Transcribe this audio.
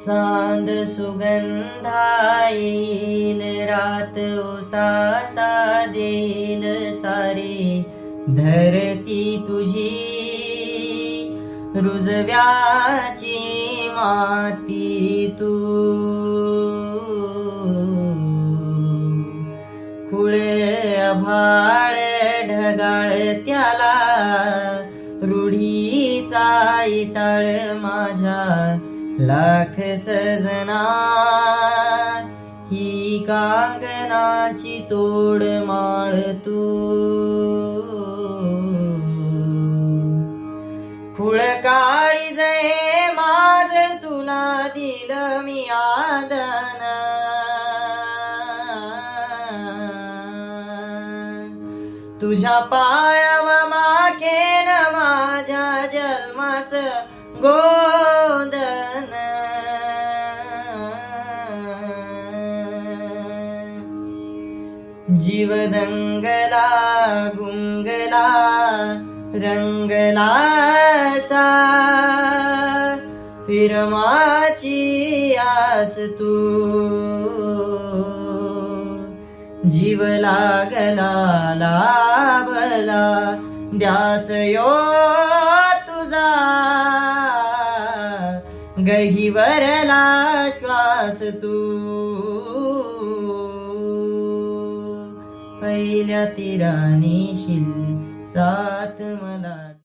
सांद सुगंधाईल रात उसासा देईल सारी धरती तुझी रुजव्याची माती तू खुळे आभाळ ढगाळ त्याला रूढीचा इटाळ माझ्या लाख सजना ही कांगनाची तोड माळ तू खुळ काळी जय माझ तुला दिलं मी आदन तुझ्या पायावा माखेन माझ्या जन्माचं गोंदन जीव दंगला गुंगला रंगला सा फिरमाची आस तू जीव लागला लाभला द्यास यो तुझा गहिवरला श्वास तू पहिल्या तीराने शिल सात